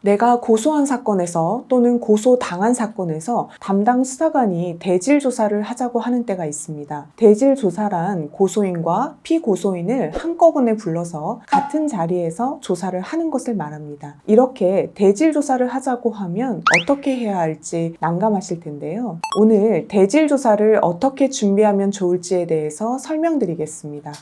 내가 고소한 사건에서 또는 고소당한 사건에서 담당 수사관이 대질 조사를 하자고 하는 때가 있습니다. 대질 조사란 고소인과 피고소인을 한꺼번에 불러서 같은 자리에서 조사를 하는 것을 말합니다. 이렇게 대질 조사를 하자고 하면 어떻게 해야 할지 난감하실 텐데요. 오늘 대질 조사를 어떻게 준비하면 좋을지에 대해서 설명드리겠습니다.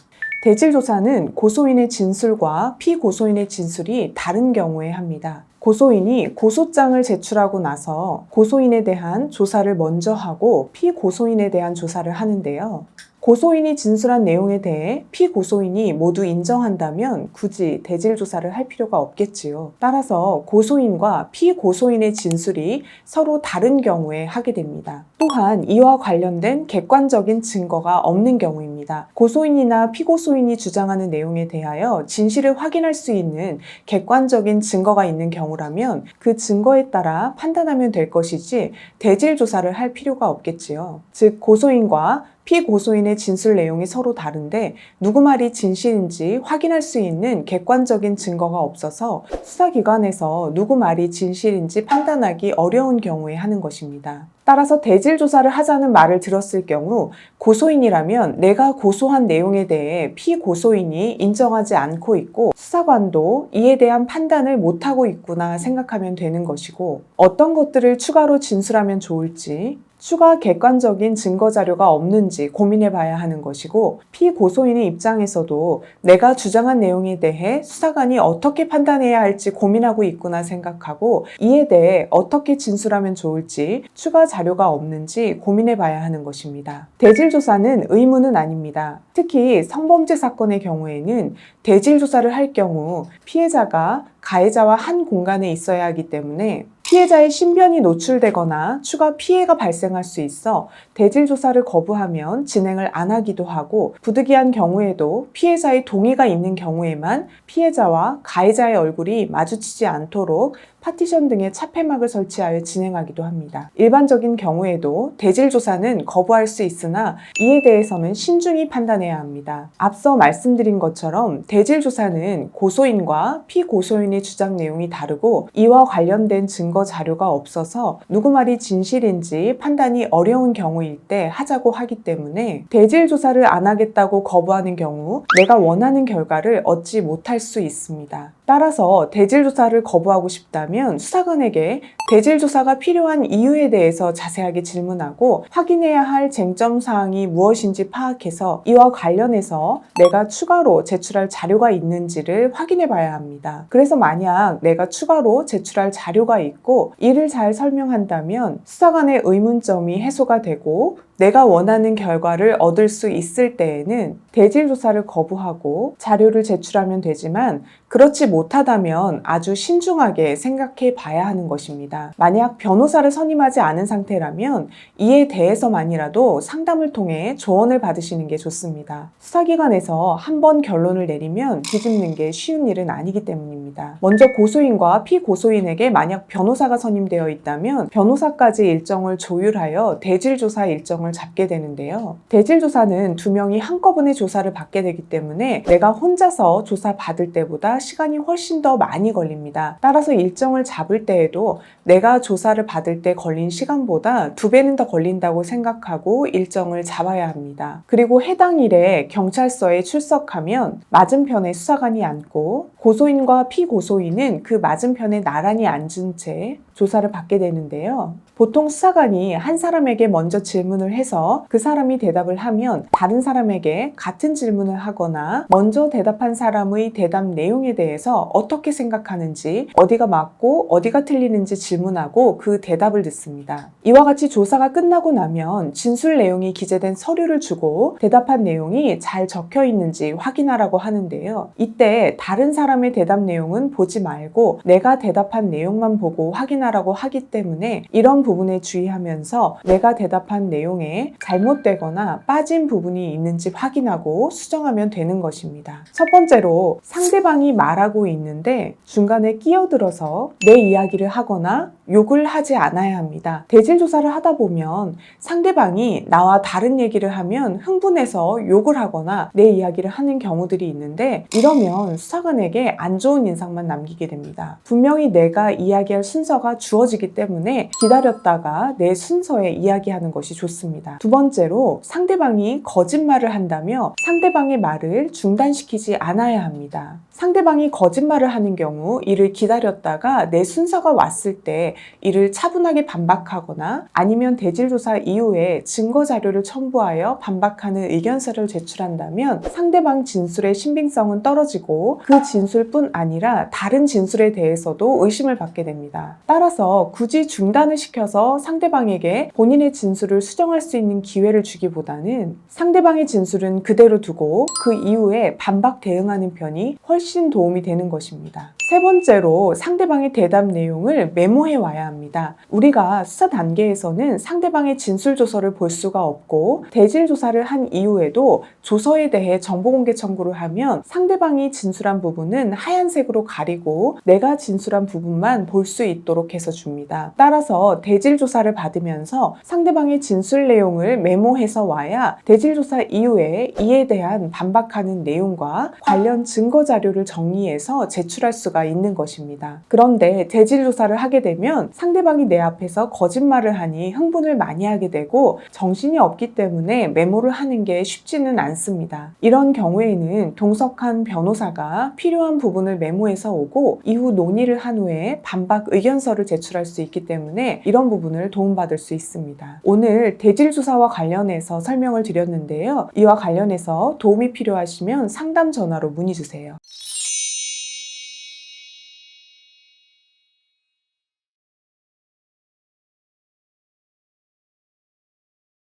대질 조사는 고소인의 진술과 피고소인의 진술이 다른 경우에 합니다. 고소인이 고소장을 제출하고 나서 고소인에 대한 조사를 먼저 하고 피고소인에 대한 조사를 하는데요. 고소인이 진술한 내용에 대해 피고소인이 모두 인정한다면 굳이 대질 조사를 할 필요가 없겠지요. 따라서 고소인과 피고소인의 진술이 서로 다른 경우에 하게 됩니다. 또한 이와 관련된 객관적인 증거가 없는 경우입니다. 고소인이나 피고소인이 주장하는 내용에 대하여 진실을 확인할 수 있는 객관적인 증거가 있는 경우라면 그 증거에 따라 판단하면 될 것이지 대질 조사를 할 필요가 없겠지요. 즉 고소인과 피고소인의 진술 내용이 서로 다른데 누구 말이 진실인지 확인할 수 있는 객관적인 증거가 없어서 수사기관에서 누구 말이 진실인지 판단하기 어려운 경우에 하는 것입니다. 따라서 대질 조사를 하자는 말을 들었을 경우 고소인이라면 내가 고소한 내용에 대해 피고소인이 인정하지 않고 있고 수사관도 이에 대한 판단을 못하고 있구나 생각하면 되는 것이고 어떤 것들을 추가로 진술하면 좋을지 추가 객관적인 증거 자료가 없는지 고민해 봐야 하는 것이고 피고소인의 입장에서도 내가 주장한 내용에 대해 수사관이 어떻게 판단해야 할지 고민하고 있구나 생각하고 이에 대해 어떻게 진술하면 좋을지 추가 자료가 없는지 고민해 봐야 하는 것입니다. 대질 조사는 의무는 아닙니다. 특히 성범죄 사건의 경우에는 대질 조사를 할 경우 피해자가 가해자와 한 공간에 있어야 하기 때문에 피해자의 신변이 노출되거나 추가 피해가 발생할 수 있어 대질 조사를 거부하면 진행을 안 하기도 하고 부득이한 경우에도 피해자의 동의가 있는 경우에만 피해자와 가해자의 얼굴이 마주치지 않도록 파티션 등의 차폐막을 설치하여 진행하기도 합니다. 일반적인 경우에도 대질 조사는 거부할 수 있으나 이에 대해서는 신중히 판단해야 합니다. 앞서 말씀드린 것처럼 대질 조사는 고소인과 피고소인의 주장 내용이 다르고 이와 관련된 증거 자료가 없어서 누구 말이 진실인지 판단이 어려운 경우일 때 하자고 하기 때문에 대질 조사를 안 하겠다고 거부하는 경우 내가 원하는 결과를 얻지 못할 수 있습니다. 따라서 대질 조사를 거부하고 싶다면 수사관에게 대질 조사가 필요한 이유에 대해서 자세하게 질문하고 확인해야 할 쟁점 사항이 무엇인지 파악해서 이와 관련해서 내가 추가로 제출할 자료가 있는지를 확인해 봐야 합니다. 그래서 만약 내가 추가로 제출할 자료가 있고 이를 잘 설명한다면 수사관의 의문점이 해소가 되고 내가 원하는 결과를 얻을 수 있을 때에는 대질 조사를 거부하고 자료를 제출하면 되지만 그렇지 못하다면 아주 신중하게 생각해 봐야 하는 것입니다. 만약 변호사를 선임하지 않은 상태라면 이에 대해서만이라도 상담을 통해 조언을 받으시는 게 좋습니다. 수사기관에서 한 번 결론을 내리면 뒤집는 게 쉬운 일은 아니기 때문입니다. 먼저 고소인과 피고소인에게 만약 변호사가 선임되어 있다면 변호사까지 일정을 조율하여 대질 조사 일정을 잡게 되는데요. 대질 조사는 두 명이 한꺼번에 조사를 받게 되기 때문에 내가 혼자서 조사 받을 때보다 시간이 훨씬 더 많이 걸립니다. 따라서 일정을 잡을 때에도 내가 조사를 받을 때 걸린 시간보다 2배는 더 걸린다고 생각하고 일정을 잡아야 합니다. 그리고 해당 일에 경찰서에 출석하면 맞은편에 수사관이 앉고 고소인과 피고소인은 그 맞은편에 나란히 앉은 채 조사를 받게 되는데요. 보통 수사관이 한 사람에게 먼저 질문을 해서 그 사람이 대답을 하면 다른 사람에게 같은 질문을 하거나 먼저 대답한 사람의 대답 내용에 대해서 어떻게 생각하는지 어디가 맞고 어디가 틀리는지 질문하고 그 대답을 듣습니다. 이와 같이 조사가 끝나고 나면 진술 내용이 기재된 서류를 주고 대답한 내용이 잘 적혀 있는지 확인하라고 하는데요. 이때 다른 사람의 대답 내용은 보지 말고 내가 대답한 내용만 보고 확인하라고 확인하라고 하기 때문에 이런 부분에 주의하면서 내가 대답한 내용에 잘못되거나 빠진 부분이 있는지 확인하고 수정하면 되는 것입니다. 첫 번째로 상대방이 말하고 있는데 중간에 끼어들어서 내 이야기를 하거나 욕을 하지 않아야 합니다. 대질 조사를 하다 보면 상대방이 나와 다른 얘기를 하면 흥분해서 욕을 하거나 내 이야기를 하는 경우들이 있는데 이러면 수사관에게 안 좋은 인상만 남기게 됩니다. 분명히 내가 이야기할 순서가 주어지기 때문에 기다렸다가 내 순서에 이야기하는 것이 좋습니다. 두 번째로 상대방이 거짓말을 한다며 상대방의 말을 중단시키지 않아야 합니다. 상대방이 거짓말을 하는 경우 이를 기다렸다가 내 순서가 왔을 때 이를 차분하게 반박하거나 아니면 대질조사 이후에 증거자료를 첨부하여 반박하는 의견서를 제출한다면 상대방 진술의 신빙성은 떨어지고 그 진술뿐 아니라 다른 진술에 대해서도 의심을 받게 됩니다. 따라서 굳이 중단을 시켜서 상대방에게 본인의 진술을 수정할 수 있는 기회를 주기보다는 상대방의 진술은 그대로 두고 그 이후에 반박 대응하는 편이 훨씬 도움이 되는 것입니다. 세 번째로 상대방의 대답 내용을 메모해 와야 합니다. 우리가 수사 단계에서는 상대방의 진술 조서를 볼 수가 없고 대질 조사를 한 이후에도 조서에 대해 정보 공개 청구를 하면 상대방이 진술한 부분은 하얀색으로 가리고 내가 진술한 부분만 볼 수 있도록 해서 줍니다. 따라서 대질 조사를 받으면서 상대방의 진술 내용을 메모해서 와야 대질 조사 이후에 이에 대한 반박하는 내용과 관련 증거 자료를 정리해서 제출할 수가 있는 것입니다. 그런데 대질 조사를 하게 되면 상대방이 내 앞에서 거짓말을 하니 흥분을 많이 하게 되고 정신이 없기 때문에 메모를 하는 게 쉽지는 않습니다. 이런 경우에는 동석한 변호사가 필요한 부분을 메모해서 오고 이후 논의를 한 후에 반박 의견서를 제출할 수 있기 때문에 이런 부분을 도움받을 수 있습니다. 오늘 대질 조사와 관련해서 설명을 드렸는데요. 이와 관련해서 도움이 필요하시면 상담 전화로 문의 주세요.